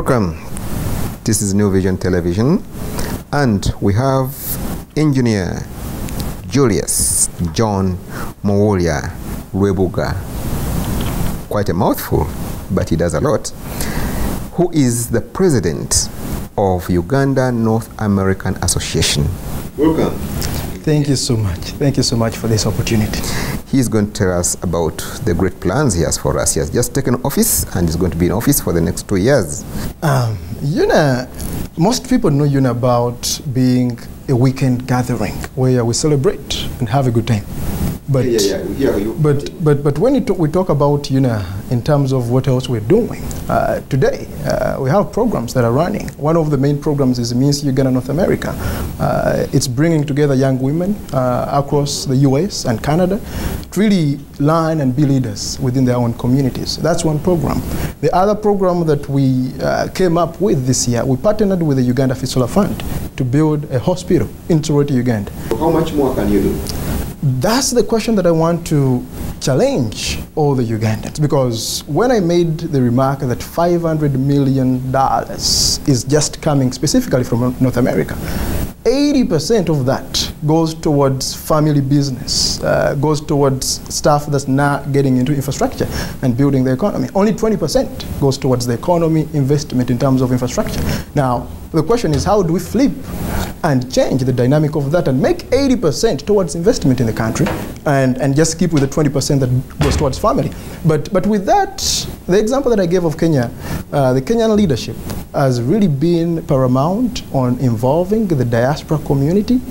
Welcome. This is New Vision Television, and we have engineer Julius John Mowolia Rwebuga. Quite a mouthful, but he does a lot. Who is the president of Uganda North American Association. Welcome. Thank you so much. Thank you so much for this opportunity. He's going to tell us about the great plans he has for us. He has just taken office and is going to be in office for the next 2 years. Most people know about being a weekend gathering where we celebrate and have a good time. But but when we talk about in terms of what else we're doing today, we have programs that are running. One of the main programs is Miss Uganda North America. It's bringing together young women across the US and Canada to really learn and be leaders within their own communities. That's one program. The other program that we came up with this year, we partnered with the Uganda Fistula Fund to build a hospital in Toroti, Uganda. How much more can you do? That's the question that I want to challenge all the Ugandans, because when I made the remark that $500 million is just coming specifically from North America, 80% of that goes towards family business, goes towards stuff that's not getting into infrastructure and building the economy. Only 20% goes towards the economy investment in terms of infrastructure. Now, the question is, how do we flip and change the dynamic of that and make 80% towards investment in the country and just keep with the 20% that goes towards family? But with that, the example that I gave of Kenya, the Kenyan leadership has really been paramount on involving the diaspora community,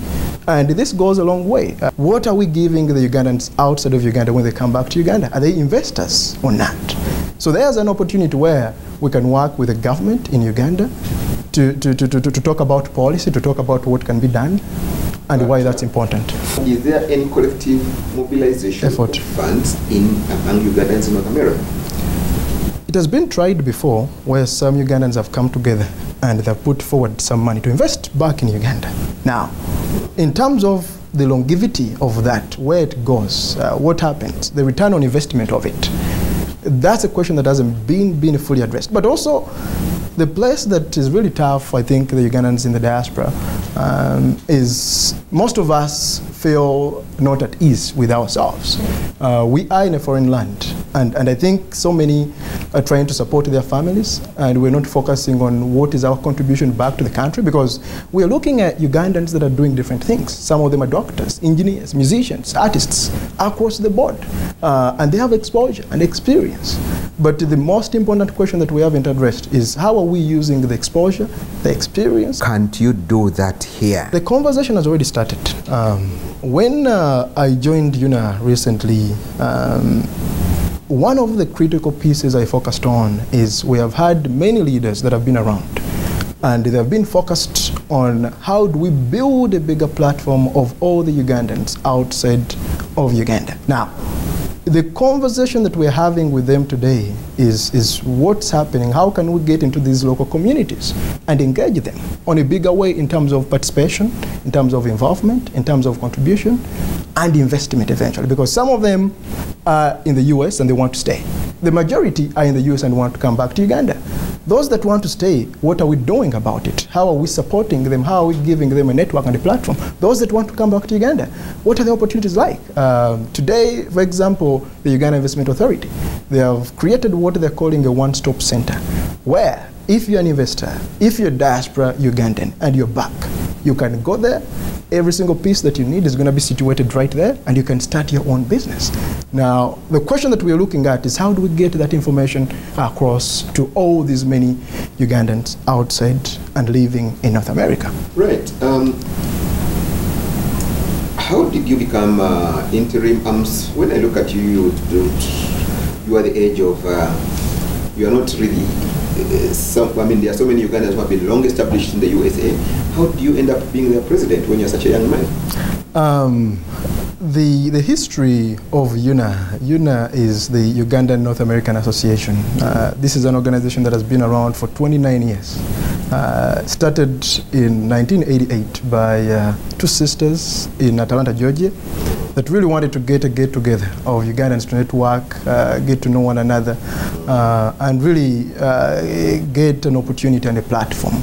and this goes a long way. What are we giving the Ugandans outside of Uganda when they come back to Uganda? Are they investors or not? So there's an opportunity where we can work with the government in Uganda to talk about policy, to talk about what can be done and why that's important. Is there any collective mobilization effort of funds among Ugandans in North America? It has been tried before, where some Ugandans have come together and they've put forward some money to invest back in Uganda. Now, in terms of the longevity of that, where it goes, what happens, the return on investment of it, that's a question that hasn't been fully addressed. But also, the place that is really tough, I think, the Ugandans in the diaspora, is most of us feel not at ease with ourselves. We are in a foreign land, and I think so many are trying to support their families, and we're not focusing on what is our contribution back to the country, because we're looking at Ugandans that are doing different things. Some of them are doctors, engineers, musicians, artists, across the board, and they have exposure and experience. But the most important question that we haven't addressed is, how are we using the exposure, the experience? Can't you do that here? The conversation has already started. When I joined UNAA recently, one of the critical pieces I focused on is we have had many leaders that have been around, and they have been focused on how do we build a bigger platform of all the Ugandans outside of Uganda. Now, the conversation that we're having with them today is what's happening, how can we get into these local communities and engage them on a bigger way in terms of participation, in terms of involvement, in terms of contribution, and investment eventually, because some of them are in the US and they want to stay. The majority are in the US and want to come back to Uganda. Those that want to stay, what are we doing about it? How are we supporting them? How are we giving them a network and a platform? Those that want to come back to Uganda, what are the opportunities like? Today, for example, the Uganda Investment Authority, they have created what they're calling a one-stop center, where if you're an investor, if you're diaspora Ugandan and you're back, you can go there. Every single piece that you need is going to be situated right there, and you can start your own business. Now, the question that we're looking at is, how do we get that information across to all these many Ugandans outside and living in North America? Right. How did you become interim? When I look at you, you are the age of, you are not really, there are so many Ugandans who have been long established in the USA. How do you end up being their president when you're such a young man? The history of UNAA. UNAA is the Ugandan North American Association. This is an organization that has been around for 29 years. Started in 1988 by two sisters in Atlanta, Georgia. that really wanted to get a get-together of Ugandans to network, get to know one another, and really get an opportunity and a platform.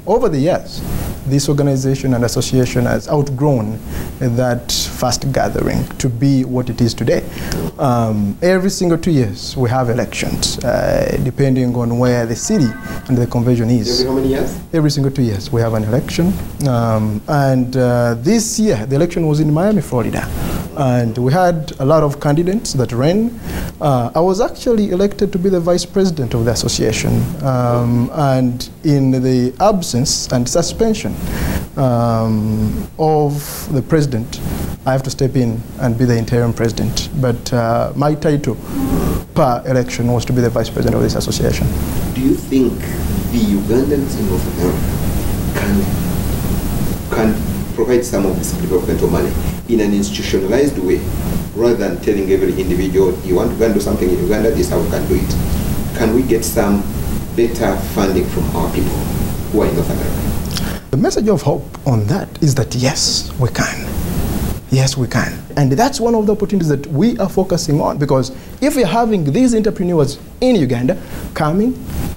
Over the years, this organization and association has outgrown that first gathering to be what it is today. Every single 2 years, we have elections, depending on where the city and the convention is. Every how many years? Every single 2 years, we have an election. This year, the election was in Miami, Florida. And we had a lot of candidates that ran. I was actually elected to be the vice president of the association. And in the absence and suspension of the president, I have to step in and be the interim president. But my title per election was to be the vice president of this association. Do you think the Ugandans in North America can provide some of this developmental money in an institutionalized way, rather than telling every individual, you want to go and do something in Uganda, this is how we can do it? Can we get some better funding from our people who are in North America? The message of hope on that is that yes, we can. Yes, we can. And that's one of the opportunities that we are focusing on, because if we're having these entrepreneurs in Uganda coming,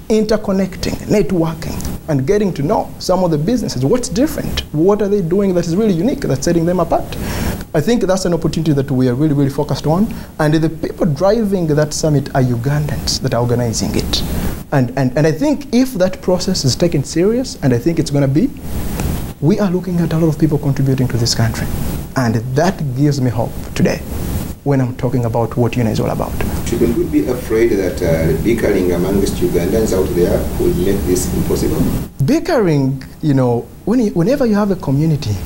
interconnecting, networking, and getting to know some of the businesses, what's different, what are they doing that is really unique, that's setting them apart. I think that's an opportunity that we are really, really focused on. And the people driving that summit are Ugandans that are organizing it. And I think if that process is taken serious, and I think it's going to be, we are looking at a lot of people contributing to this country. And that gives me hope today when I'm talking about what UNAA is all about. Shouldn't we be afraid that bickering amongst Ugandans out there will make this impossible? Bickering, you know, whenever you have a community,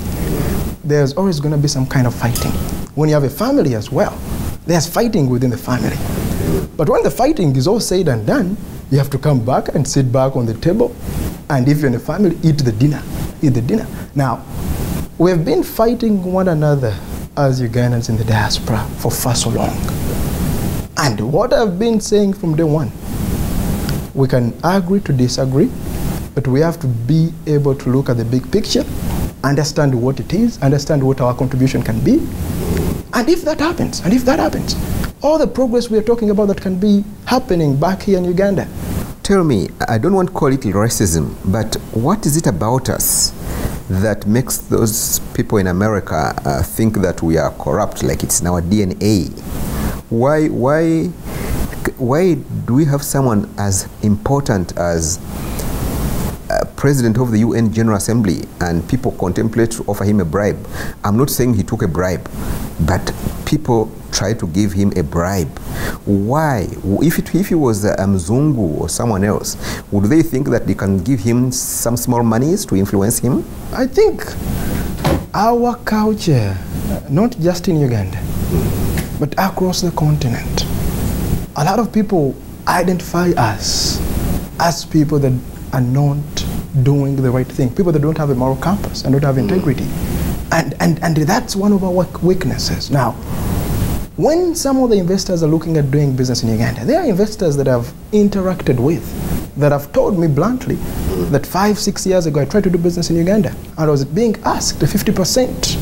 there's always going to be some kind of fighting. When you have a family as well, there's fighting within the family. But when the fighting is all said and done, you have to come back and sit back on the table, and if you're in a family, eat the dinner. Eat the dinner. Now, we've been fighting one another as Ugandans in the diaspora for far so long. And what I've been saying from day one, we can agree to disagree, but we have to be able to look at the big picture, understand what it is, understand what our contribution can be. And if that happens, all the progress we are talking about that can be happening back here in Uganda. Tell me, I don't want to call it racism, but what is it about us that makes those people in America think that we are corrupt, like it's in our DNA? Why do we have someone as important as President of the UN General Assembly and people contemplate to offer him a bribe? I'm not saying he took a bribe, but people try to give him a bribe. Why? If he was a Mzungu or someone else, would they think that they can give him some small monies to influence him? I think our culture, not just in Uganda, but across the continent, a lot of people identify us as people that are not doing the right thing, people that don't have a moral compass and don't have integrity. And that's one of our weaknesses. Now, when some of the investors are looking at doing business in Uganda, they are investors that I've interacted with, that have told me bluntly that 5-6 years ago I tried to do business in Uganda, and I was being asked a 50%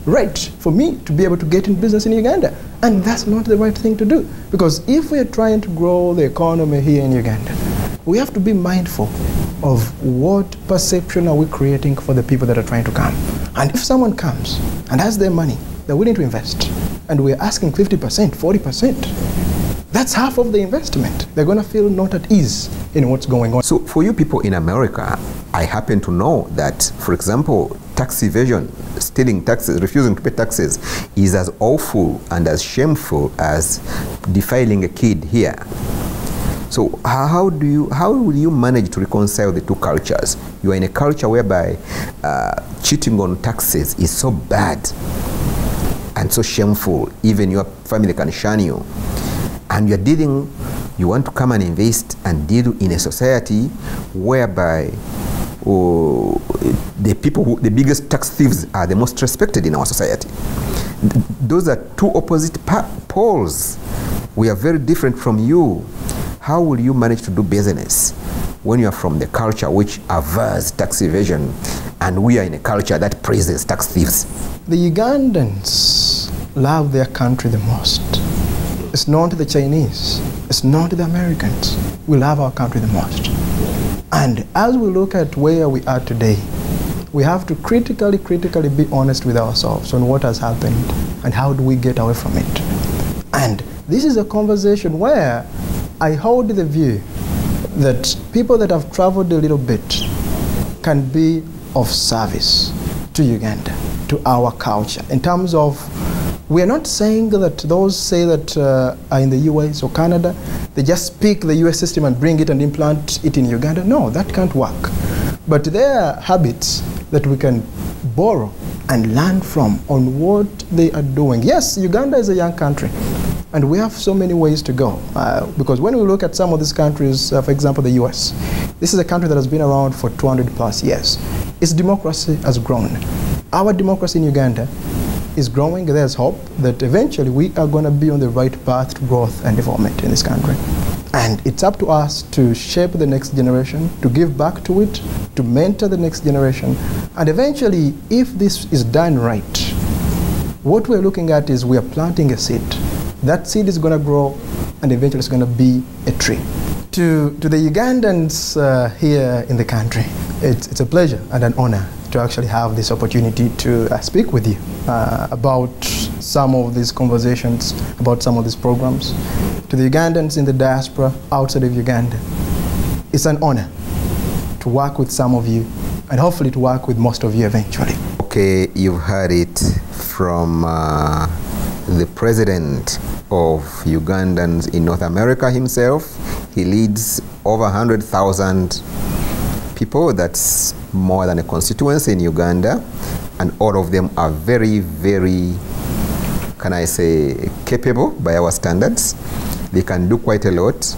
rate for me to be able to get in business in Uganda. And that's not the right thing to do, because if we are trying to grow the economy here in Uganda, we have to be mindful of what perception are we creating for the people that are trying to come. And if someone comes and has their money, they're willing to invest, and we're asking 50%, 40%, that's half of the investment. They're going to feel not at ease in what's going on. So for you people in America, I happen to know that, for example, tax evasion, stealing taxes, refusing to pay taxes is as awful and as shameful as defiling a kid here. So how will you manage to reconcile the two cultures? You are in a culture whereby cheating on taxes is so bad and so shameful, even your family can shun you. And you want to come and invest and deal in a society whereby the biggest tax thieves are the most respected in our society. Those are two opposite poles. We are very different from you. How will you manage to do business when you are from the culture which averts tax evasion and we are in a culture that praises tax thieves? The Ugandans love their country the most. It's not the Chinese, it's not the Americans. We love our country the most. And as we look at where we are today, we have to critically be honest with ourselves on what has happened and how do we get away from it. And this is a conversation where I hold the view that people that have traveled a little bit can be of service to Uganda, to our culture, in terms of, we are not saying that those say that are in the US or Canada, they just speak the US system and bring it and implant it in Uganda. No, that can't work. But there are habits that we can borrow and learn from on what they are doing. Yes, Uganda is a young country, and we have so many ways to go. Because when we look at some of these countries, for example, the US, this is a country that has been around for 200 plus years. Its democracy has grown. Our democracy in Uganda is growing. There's hope that eventually we are going to be on the right path to growth and development in this country. And it's up to us to shape the next generation, to give back to it, to mentor the next generation. And eventually, if this is done right, what we're looking at is we are planting a seed. That seed is going to grow, and eventually it's going to be a tree. To the Ugandans here in the country, it's a pleasure and an honor to actually have this opportunity to speak with you about some of these conversations, about some of these programs. To the Ugandans in the diaspora outside of Uganda, it's an honor to work with some of you and hopefully to work with most of you eventually. Okay, you've heard it from the president of Ugandans in North America himself. He leads over 100,000 people. That's more than a constituency in Uganda, and all of them are very, can I say, capable by our standards. They can do quite a lot.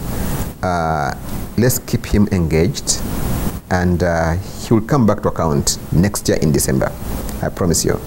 Let's keep him engaged, and he will come back to account next year in December. I promise you.